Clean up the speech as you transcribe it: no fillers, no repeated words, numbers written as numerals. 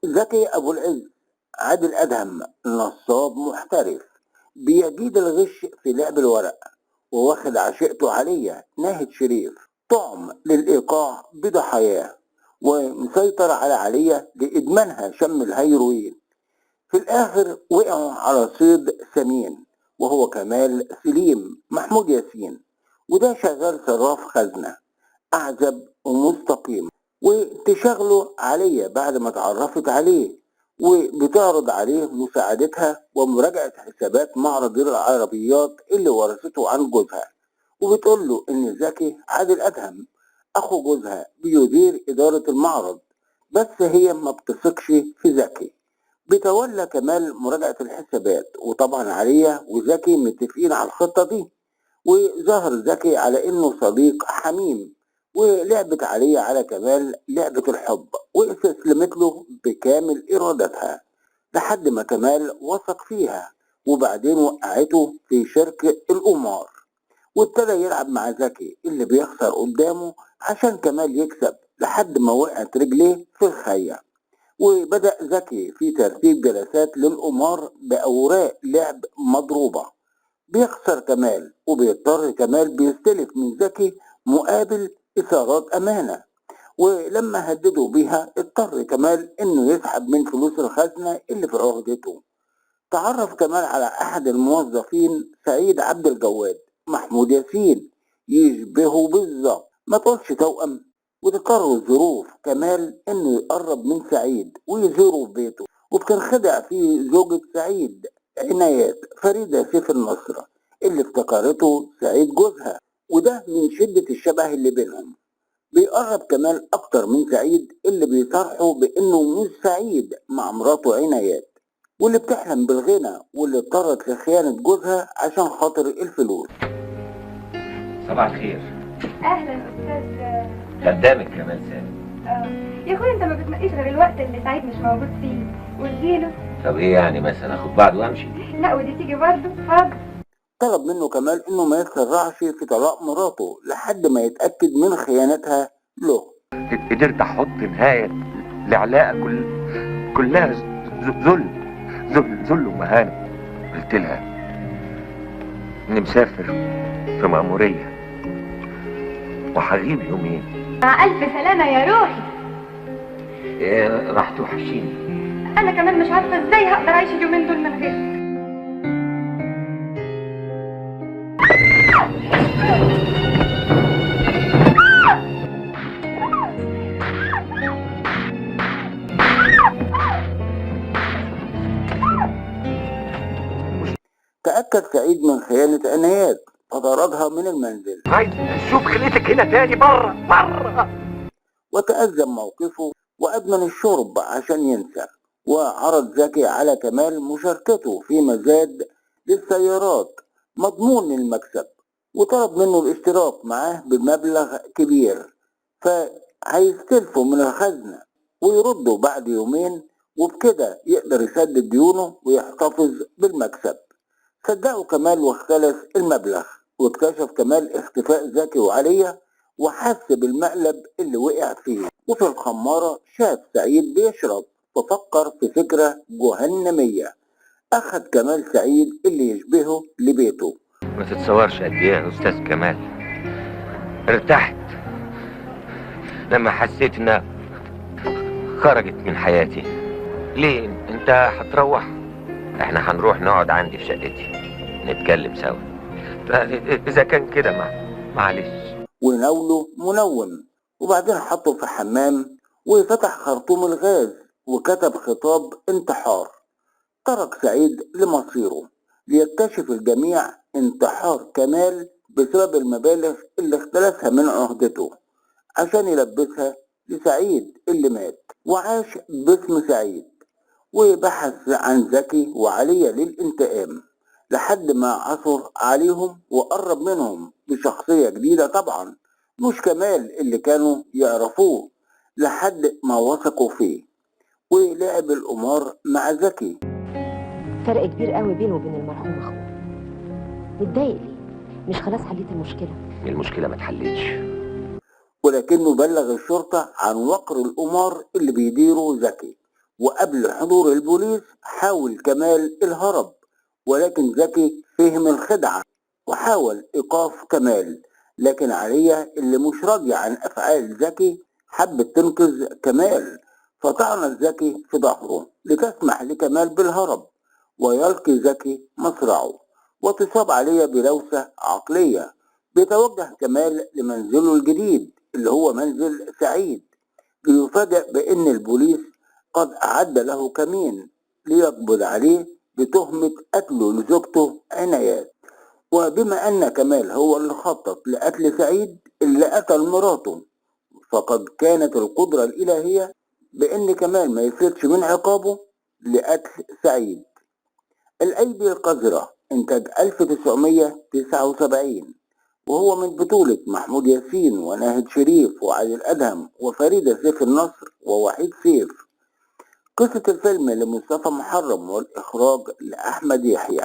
زكي أبو العز عادل أدهم نصاب محترف بيجيد الغش في لعب الورق، وواخد عشيقته عليا ناهد شريف طعم للإيقاع بضحاياه، ومسيطر على عليا لإدمانها شم الهيروين. في الآخر وقعوا على صيد سمين وهو كمال سليم محمود ياسين، وده شغال صراف خزنة أعزب ومستقيم، وتشغله عليا بعد ما اتعرفت عليه، وبتعرض عليه مساعدتها ومراجعة حسابات معرض العربيات اللي ورثته عن جوزها، وبتقول له إن زكي عادل أدهم أخو جوزها بيدير إدارة المعرض، بس هي ما بتثقش في زكي. بيتولى كمال مراجعة الحسابات، وطبعا عليا وزكي متفقين على الخطة دي، وظهر زكي على انه صديق حميم، ولعبت عليه على كمال لعبة الحب واستسلمت له بكامل ارادتها لحد ما كمال وثق فيها، وبعدين وقعته في شرك القمار، وابتدى يلعب مع زكي اللي بيخسر قدامه عشان كمال يكسب لحد ما وقعت رجليه في الخية. وبدأ زكي في ترتيب جلسات للقمار بأوراق لعب مضروبة، بيخسر كمال وبيضطر كمال بيستلف من زكي مقابل إثارات أمانة، ولما هددوا بيها اضطر كمال إنه يسحب من فلوس الخزنة اللي في عهدته. تعرف كمال على أحد الموظفين سعيد عبد الجواد محمود ياسين، يشبهه بالظبط، ما تقولش توأم. وتضطر ظروف كمال إنه يقرب من سعيد ويزوره في بيته، وبتنخدع فيه زوجة سعيد عنايات فريدة سيف النصر اللي افتكرته سعيد جوزها، وده من شدة الشبه اللي بينهم. بيقرب كمال أكتر من سعيد اللي بيصارحه بإنه مش سعيد مع مراته عنايات، واللي بتحلم بالغنى، واللي اضطرت لخيانة جوزها عشان خاطر الفلوس. صباح الخير. اهلا استاذ. خدامك كمال سامي. يا اخويا انت ما بتنقيش غير الوقت اللي سعيد مش موجود فيه وتجيله. طب ايه يعني مثلا اخد بعض وامشي؟ لا ودي تيجي برضه حاضر. طلب منه كمال انه ما يتسرعش في طلاق مراته لحد ما يتأكد من خيانتها له. قدرت احط نهاية لعلاقة كلها ذل ومهانة. قلت لها اني مسافر في مأمورية وهغيب يومين. مع الف سلامة يا روحي. إيه راح توحشيني. انا كمان مش عارفة ازاي هقدر اعيش اليومين دول من غيرك. تأكد سعيد من خيانة عنايات فطردها من المنزل. عايز اشوف خليتك هنا تاني بره. وتأزم موقفه وأدمن الشرب عشان ينسى، وعرض زكي على كمال مشاركته في مزاد للسيارات مضمون للمكسب، وطلب منه الاشتراك معاه بمبلغ كبير فهيستلفه من الخزنة ويرده بعد يومين، وبكده يقدر يسدد ديونه ويحتفظ بالمكسب. صدقوا كمال واختلس المبلغ، واكتشف كمال اختفاء زكي وعليا، وحس بالمقلب اللي وقع فيه. وفي الخمارة شاف سعيد بيشرب ففكر في فكرة جهنمية. أخد كمال سعيد اللي يشبهه لبيته. ما تتصورش قد ايه يا استاذ كمال ارتحت لما حسيت انها خرجت من حياتي. ليه انت هتروح؟ احنا هنروح نقعد عندي في شقتي نتكلم سوا. اذا كان كده معلش. وناوله منوم، وبعدين حطه في حمام وفتح خرطوم الغاز وكتب خطاب انتحار. ترك سعيد لمصيره، ليكتشف الجميع انتحار كمال بسبب المبالغ اللي اختلسها من عهدته عشان يلبسها لسعيد اللي مات، وعاش باسم سعيد. وبحث عن زكي وعليا للانتقام لحد ما عثر عليهم وقرب منهم بشخصية جديدة طبعا، مش كمال اللي كانوا يعرفوه، لحد ما وثقوا فيه ولعب القمار مع زكي. فرق كبير قوي بينه وبين المرحوم اخوه. متضايق ليه؟ مش خلاص حليت المشكلة ما اتحلتش. ولكنه بلغ الشرطة عن وقر القمار اللي بيديره زكي، وقبل حضور البوليس حاول كمال الهرب، ولكن زكي فهم الخدعة وحاول إيقاف كمال، لكن عليا اللي مش راضية عن أفعال زكي حبت تنقذ كمال، فطعنت زكي في ظهره لتسمح لكمال بالهرب، ويلقي زكي مصرعه، وتصاب عليا بلوثة عقلية. بيتوجه كمال لمنزله الجديد اللي هو منزل سعيد، ليفاجأ بأن البوليس قد أعد له كمين ليقبض عليه بتهمة قتله لزوجته عنايات. وبما أن كمال هو اللي خطط لقتل سعيد اللي قتل مراته، فقد كانت القدرة الإلهية بأن كمال ما يفلتش من عقابه لقتل سعيد. الأيدي القذرة إنتاج 1979، وهو من بطولة محمود ياسين وناهد شريف وعادل أدهم وفريدة سيف النصر ووحيد سيف. قصة الفيلم لمصطفى محرم والإخراج لأحمد يحيى.